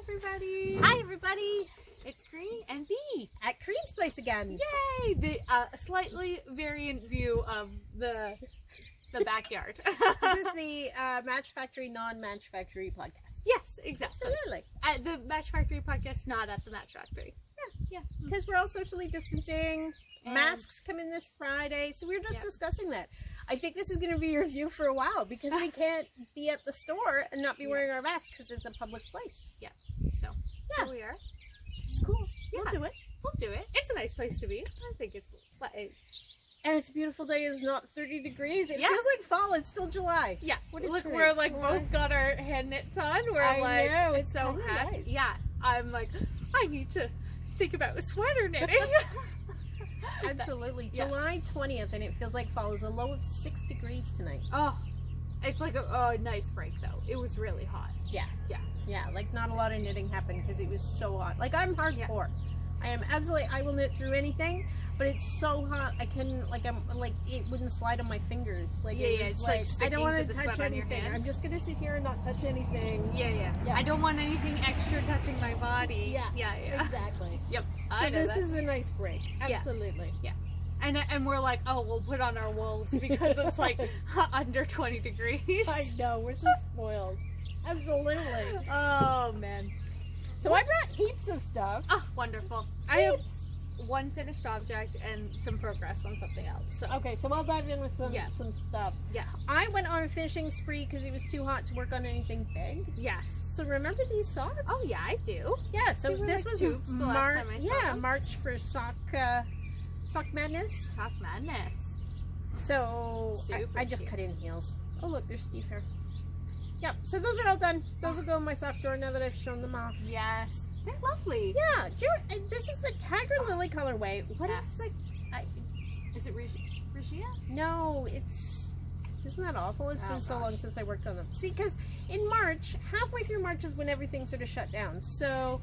everybody! Hi everybody! It's Green and Bee At Green's place again. Yay! The slightly variant view of the backyard. This is the Match Factory, non-Match Factory podcast. Yes, exactly. Absolutely. At the Match Factory podcast, not at the Match Factory. Yeah. Because we're all socially distancing. And masks come in this Friday, so we were just discussing that. I think this is going to be your review for a while because we can't be at the store and not be wearing our masks because it's a public place. Yeah. So, here we are. It's cool. Yeah. We'll do it. We'll do it. It's a nice place to be. I think it's... And it's a beautiful day. It's not 30 degrees. It Yeah. feels like fall. It's still July. Yeah. What is Look, today? we're like July? both got our hand knits on. We're I like, know, it's so kinda happy. nice. Yeah. I'm like, I need to think about sweater knitting. Absolutely. Yeah. July 20th, and it feels like fall. Is a low of 6 degrees tonight. Oh, it's like a nice break though. It was really hot. Yeah. Yeah. Yeah, like not a lot of knitting happened because it was so hot. Like I'm hardcore. I am absolutely, I will knit through anything, but it's so hot I couldn't, like I'm like, it wouldn't slide on my fingers. Like Yeah, it yeah, was it's like, like I don't want to sticking to the touch sweat on your anything. hands. I'm just going to sit here and not touch anything. Yeah. I don't want anything extra touching my body. Yeah. Yeah. Exactly. Yep. So I know this that. is a nice break. Absolutely. Yeah. And we're like, oh, we'll put on our wolves because it's like under 20 degrees. I know, we're so spoiled. Absolutely. Oh, man. So I brought heaps of stuff. Oh, wonderful. I have one finished object and some progress on something else. So. Okay, so I'll dive in with some stuff. Yeah. I went on a finishing spree because it was too hot to work on anything big. Yes. So remember these socks? Oh, yeah, I do. Yeah, so These were this like was tubes the last time I saw them. March for sock madness. Sock madness. So I just cut in heels. Oh look, there's Steve here. Yep, so those are all done. Those will go in my sock drawer now that I've shown them off. Yes. They're lovely. Yeah, this is the Tiger Lily colorway. What is the... Is it Regia? No, isn't that awful? It's been so long since I worked on them. See, because in March, halfway through March is when everything sort of shut down. So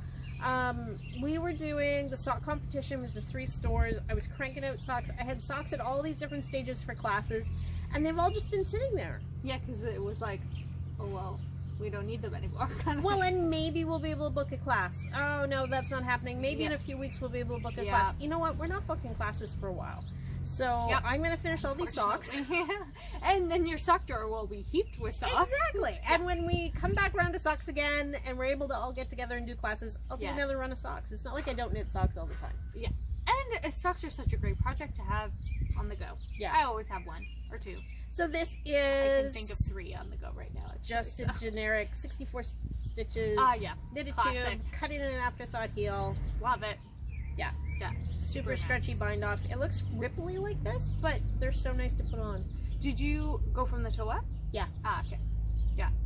we were doing the sock competition with the 3 stores. I was cranking out socks. I had socks at all these different stages for classes, and they've all just been sitting there. Yeah, because it was like, oh, well, we don't need them anymore. Well, and maybe we'll be able to book a class. Oh, no, that's not happening. Maybe in a few weeks we'll be able to book a class. You know what? We're not booking classes for a while. So I'm going to finish all these socks. And then your sock drawer will be heaped with socks. Exactly. And when we come back around to socks again and we're able to all get together and do classes, I'll do another run of socks. It's not like I don't knit socks all the time. Yeah. And socks are such a great project to have on the go. Yeah. I always have 1 or 2. So this is... I can think of 3 on the go right now. Actually, just a generic 64 stitches. Yeah. Knitted Classic. tube, cut it in an afterthought heel. Love it. Yeah. Yeah. Super stretchy bind off. It looks ripply like this, but they're so nice to put on. Did you go from the toe up? Yeah. Ah, okay.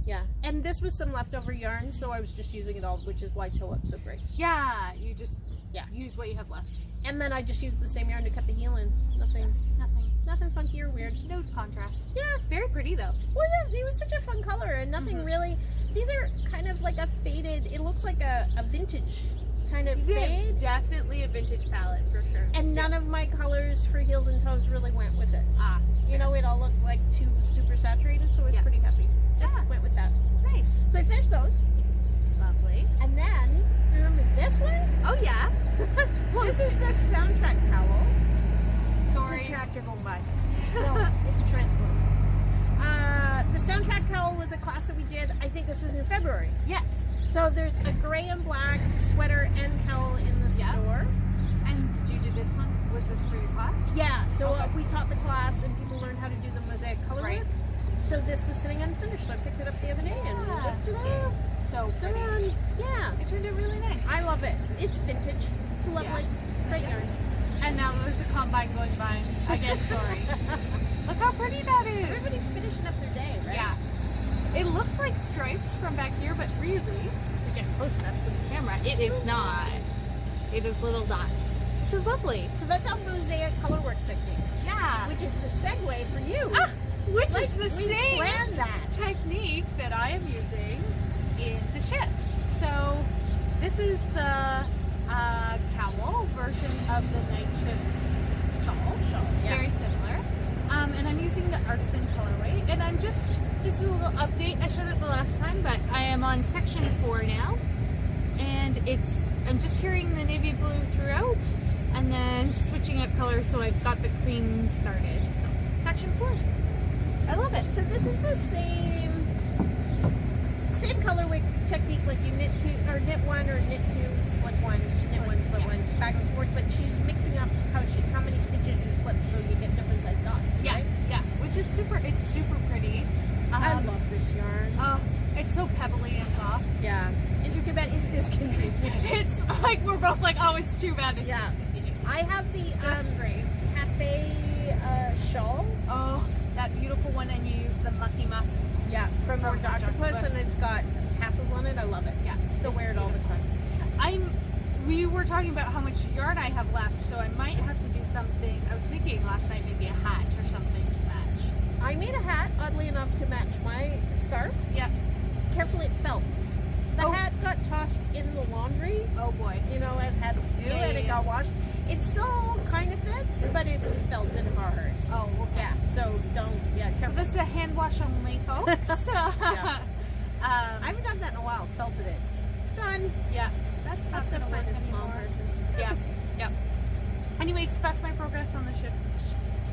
Yeah. And this was some leftover yarn, so I was just using it all, which is why toe up's so great. Yeah. You just use what you have left. And then I just used the same yarn to cut the heel in. Nothing funky or weird. No contrast. Yeah. Very pretty though. Well, yeah, it was such a fun color and nothing really... These are kind of like a faded... It looks like a vintage kind of fade. Definitely a vintage palette for sure. And none of my colors for heels and toes really went with it. You know, it all looked like too super saturated, so I was pretty happy. Just went with that. Nice. So I finished those. Lovely. And then, remember this one? Oh yeah. This is the soundtrack cowl. Sorry. There's a tractor going by. No, it's a transformer. The soundtrack cowl was a class that we did, I think this was in February. Yes. So there's a gray and black sweater and cowl in the store. And did you do this one? Was this for your class? Yeah, so we taught the class and people learned how to do the mosaic color work. So this was sitting unfinished, so I picked it up the other day and whipped it off. So pretty. Yeah. It turned out really nice. I love it. It's vintage. It's lovely. Great yarn. And now there's a combine going by. Again, sorry. Look how pretty that is. Everybody's finishing up their day, right? Yeah. It looks like stripes from back here, but really, to get close enough to the camera, it is not. It is little dots, which is lovely. So that's our mosaic colorwork technique. Yeah. Which is the segue for you. Which is the same planned that technique that I am using in the shift. So this is the cowl version of the Nightshift shawl. Very similar. And I'm using the artisan colorway. And I'm just a little update. I showed it the last time, but I am on section 4 now. I'm just carrying the navy blue throughout, and then switching up colors, so I've got the cream started. So section 4. I love it. So this is the same colorway technique, like you knit one or knit two, slip one, knit one, slip one, back and forth. But she's mixing up how many stitches you slip, so you get different size dots. Yeah, right? yeah. Which is super. It's super pretty. I love this yarn. Oh, it's so pebbly and soft. Yeah. It's too bad it's discontinued. It's like we're both like, oh, it's too bad it's Yeah. discontinued. I have the That's great. cafe shawl. Oh, that beautiful one, and you use the mucky muck. Yeah, from From Octopus, Octopus. and it's got tassels on it. I love it. Yeah, Still it's wear it all the time. We were talking about how much yarn I have left, so I might have to do something. I was thinking last night maybe a hat or something to match. I made a hat, oddly enough, to match my scarf. Yeah. Carefully, it felts. The hat got tossed in the laundry, Oh boy. you know, as hats do, Yeah, and it yeah. got washed. It still kind of fits, but it's felted hard. Oh, okay. Yeah, so don't, So careful. this is a hand wash only, folks. Yeah. I haven't done that in a while. Felted it. Done. Yeah. That's not Have to gonna work find a small anymore. person. Yeah. Yeah. Anyways, that's my progress on the ship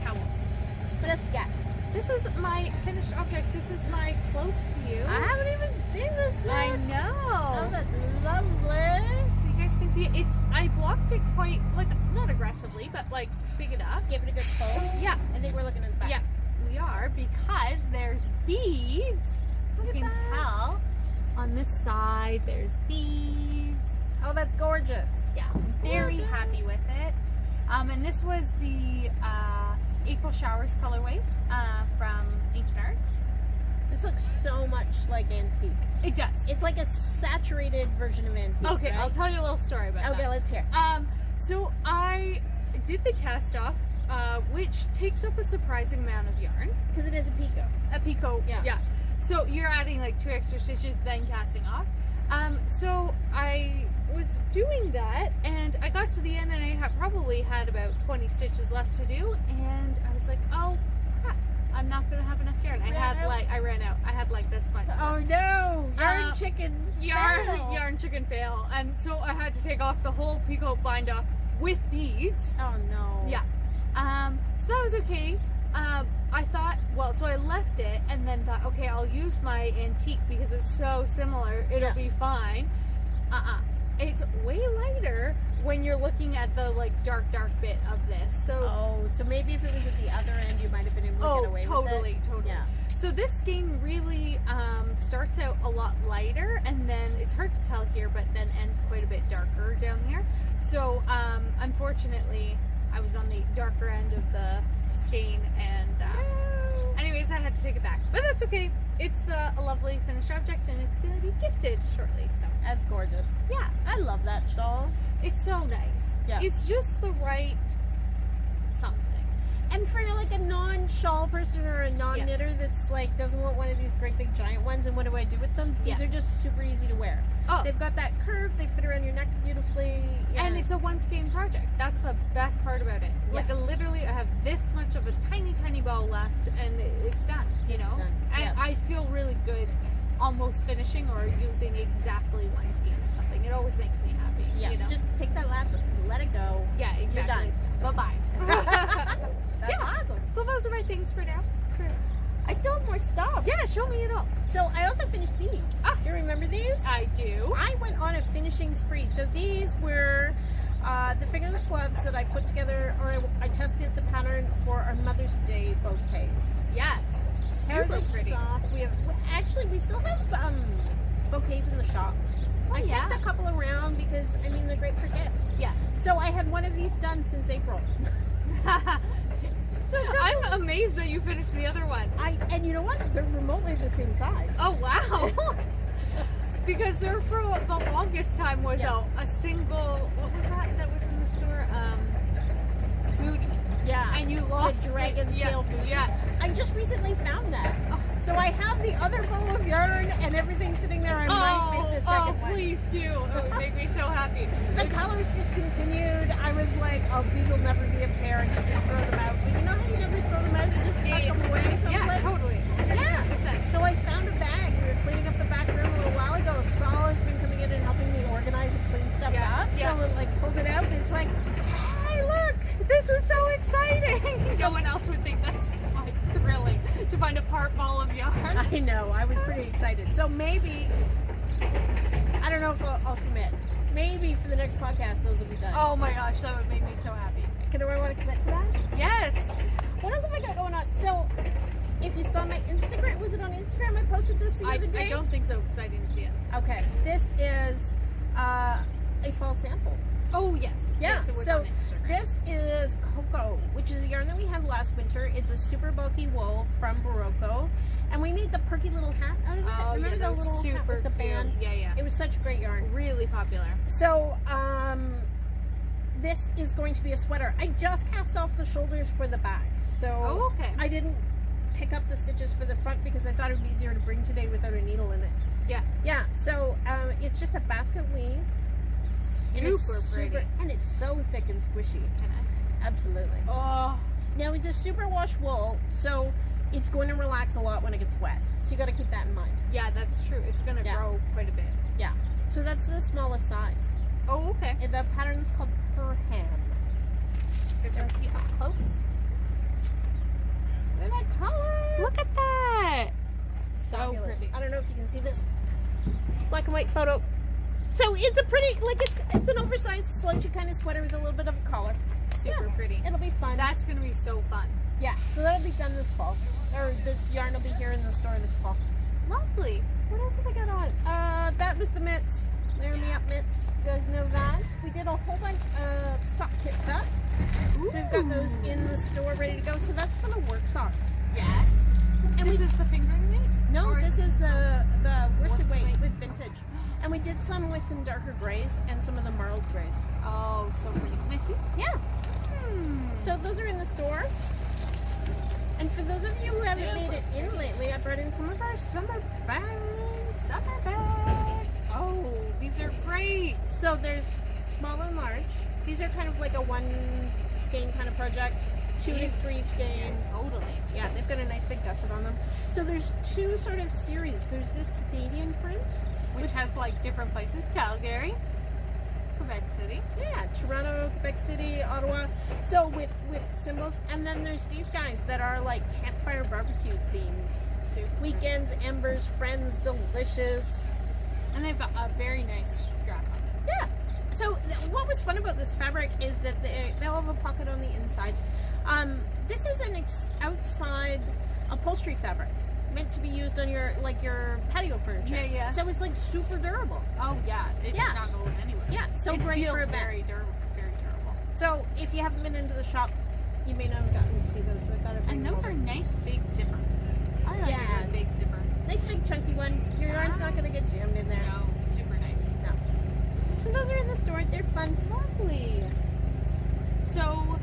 cowl. What else you got? This is my finished object. This is my close to you. I haven't even seen this yet. I Oh, know. that's lovely. So you guys can see it. I blocked it quite, like, not aggressively, but like big enough. Give it a good pull. Yeah. I think we're looking at the back. Yeah, we are, because there's beads. Look You at can that. tell on this side there's beads. Oh, that's gorgeous. Yeah, I'm very Gorgeous. happy with it. And this was the April Showers colorway from Ancient Arts. This looks so much like antique. It does. It's like a saturated version of antique. Okay, right? I'll tell you a little story about Okay, that. let's hear. So I did the cast off, which takes up a surprising amount of yarn. Because it is a picot. A picot, Yeah. So you're adding like 2 extra stitches, then casting off. So I was doing that, and I got to the end, and I probably had about 20 stitches left to do, and I was like, oh crap, I'm not gonna have enough yarn. I ran out. I had like this much. Oh no! Yarn chicken. fail. Yarn chicken fail, and so I had to take off the whole picot bind off with beads. Oh no. Yeah. So that was okay. I thought, well, so I left it and then thought, okay, I'll use my antique because it's so similar, it'll be fine. It's way lighter when you're looking at the like dark bit of this. So so maybe if it was at the other end, you might have been able to get away totally, with it. totally. Yeah. So this skein really starts out a lot lighter, and then it's hard to tell here, but then ends quite a bit darker down here. So unfortunately, I was on the darker end of the skein, and anyways, I had to take it back. But that's okay. It's a lovely finished object, and it's going to be gifted shortly. So That's gorgeous. yeah, I love that shawl. it's so nice. Yeah. It's just the right something. And for like a non-shawl person or a non-knitter that's like doesn't want one of these great big giant ones, and what do I do with them? These are just super easy to wear. Oh. They've got that curve, they fit around your neck beautifully. Yeah. And it's a one skein project. That's the best part about it. Like literally, I have this much of a tiny ball left, and it's done. You It's know, done. and Yeah. I feel really good, almost finishing or using exactly one skein or something. It always makes me happy. Yeah, you know? just take that lap, let it go. Yeah, exactly. You're Bye bye. That's Yeah. awesome. So those are my things for now. I still have more stuff. Yeah, show me it all. So I also finished these. Ah. Do you remember these? I do. I went on a finishing spree. So these were the fingerless gloves that I put together, or I tested the pattern for our Mother's Day bouquets. Yes. Super Heritage pretty. sock. We still have bouquets in the shop. I yeah. kept a couple around because I mean they're great for gifts. Yeah. So I had one of these done since April. I'm amazed that you finished the other one. And you know what? They're remotely the same size. Oh wow! Because there for the longest time was a single. What was that was in the store? Booty. Yeah. And you lost the dragon sail booty. Yeah. I just recently found that. So I have the other ball of yarn and everything sitting there. I might make the second one. Please do. It would make me so happy. The colors discontinued. I was like, oh, these will never be a pair. I should just throw them out. But you know how you never throw them out? You just tuck them away someplace? Yeah, totally. Yeah. 100%. So I found a bag. We were cleaning up the back room a little while ago. Saul has been coming in and helping me organize and clean excited. So maybe, I don't know if I'll commit. Maybe for the next podcast, those will be done. Oh my gosh, that would make me so happy. Do I want to commit to that? Yes. What else have I got going on? So, if you saw my Instagram, was it on Instagram? I posted this the other day. I don't think so because I didn't see it. Okay, this is a fall sample. Oh yes. Yeah. Yes, it was So on Instagram. this is Cocoa, which is a yarn that we had last winter. It's a super bulky wool from Barocco, and we made the perky little hat out of it. Oh, Remember yeah, the little hat super with the band? cute. Yeah, yeah. It was such a great yarn. Really popular. So, this is going to be a sweater. I just cast off the shoulders for the back, so Oh, okay. I didn't pick up the stitches for the front because I thought it would be easier to bring today without a needle in it. Yeah. Yeah, so it's just a basket weave. And it's Super pretty. and it's so thick and squishy. Can I? Absolutely. Oh. Now it's a super wash wool, so it's going to relax a lot when it gets wet. So you got to keep that in mind. Yeah, that's true. It's gonna grow quite a bit. Yeah. So that's the smallest size. Oh, okay. And the pattern is called Perham. Guys, want to see up close? Look at that color. Look at that. So Fabulous. pretty. I don't know if you can see this black and white photo. So it's a pretty, like it's an oversized slouchy kind of sweater with a little bit of a collar. Super pretty. It'll be fun. That's gonna be so fun. Yeah, so that'll be done this fall. Or this yarn will be here in the store this fall. Lovely. What else have I got on? That was the mitts. Layer me up mitts. You guys know that. We did a whole bunch of sock kits up. Ooh. So we've got those in the store ready to go. So that's for the work socks. Yes. And This is the fingering weight? No, Or this is the worsted Worsted weight weight. with vintage. And we did some with some darker grays and some of the marled grays. Oh, so pretty. Can I see? Yeah. So those are in the store. And for those of you who haven't made it in lately, I brought in some of our summer bags. Summer bags. Oh, these are great. So there's small and large. These are kind of like a one skein kind of project. 2 to 3 skein. Totally. Yeah, they've got a nice big gusset on them. So there's two sort of series. There's this Canadian print. Which has like different places. Calgary, Quebec City. Yeah, Toronto, Quebec City, Ottawa. So with symbols. And then there's these guys that are like campfire barbecue themes. Super. Weekends, embers, friends, delicious. And they've got a very nice strap on them. Yeah. So what was fun about this fabric is that they'll have a pocket on the inside. This is an outside upholstery fabric meant to be used on your patio furniture. Yeah, yeah. So it's like super durable. Oh yeah, it's Yeah. not going anywhere. Yeah, so It great feels for a bed. very durable. Very durable. So if you haven't been into the shop, you may not have gotten to see those. So I thought I'd bring And them those over. are nice big zipper. I like Yeah. a really big zipper. Nice big chunky one. Your yarn's not going to get jammed in there. No, super nice. No. So those are in the store. They're fun. Lovely. So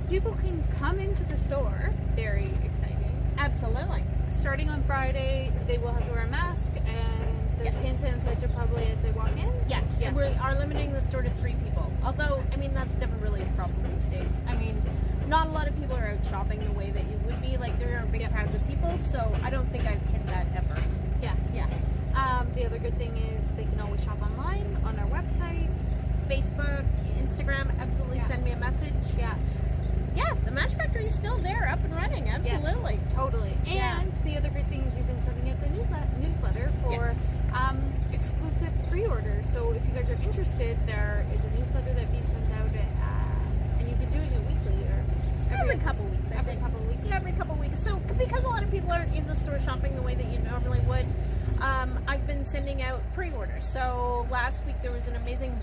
people can come into the store. Very exciting. Absolutely. Starting on Friday, they will have to wear a mask and there's Yes. hand sanitizer probably as they walk in. Yes. Yes. And we are limiting the store to 3 people. Although, I mean, that's never really a problem these days. I mean, not a lot of people are out shopping the way that you would be. Like, there are big crowds of people, so I don't think I've hit that ever. Yeah. Yeah. The other good thing is they can always shop online on our website. Facebook, Instagram, absolutely Yeah. send me a message. Yeah. Yeah, the Match Factory is still there, up and running. Absolutely. Yes, totally. Yeah. And the other great thing is you've been sending out the newsletter for Yes. exclusive pre-orders. So if you guys are interested, there is a newsletter that V sends out, and you've been doing it weekly or Every couple weeks, I every think. couple of weeks. Every couple weeks. So, because a lot of people aren't in the store shopping the way that you normally would, I've been sending out pre-orders. So, last week there was an amazing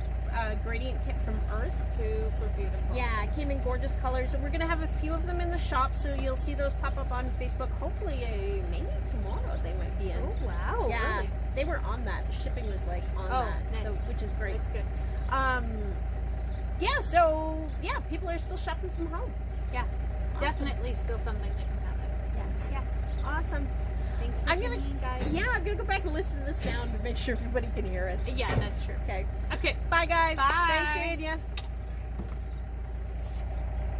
gradient kit from Earth. Super beautiful. Yeah, it came in gorgeous colors. And we're going to have a few of them in the shop, so you'll see those pop up on Facebook. Hopefully, maybe tomorrow they might be in. Oh wow. Yeah, Really? they were on that. The shipping was like on Oh, that, nice. so which is great. It's good. Yeah, so yeah, people are still shopping from home. Yeah. Awesome. Definitely still something that can happen. Yeah. Awesome. Thanks for I'm gonna- tuning in, guys. Yeah, I'm gonna go back and listen to the sound to make sure everybody can hear us. Yeah, that's true. Okay. Okay. Bye, guys. Bye. Nice seeing ya.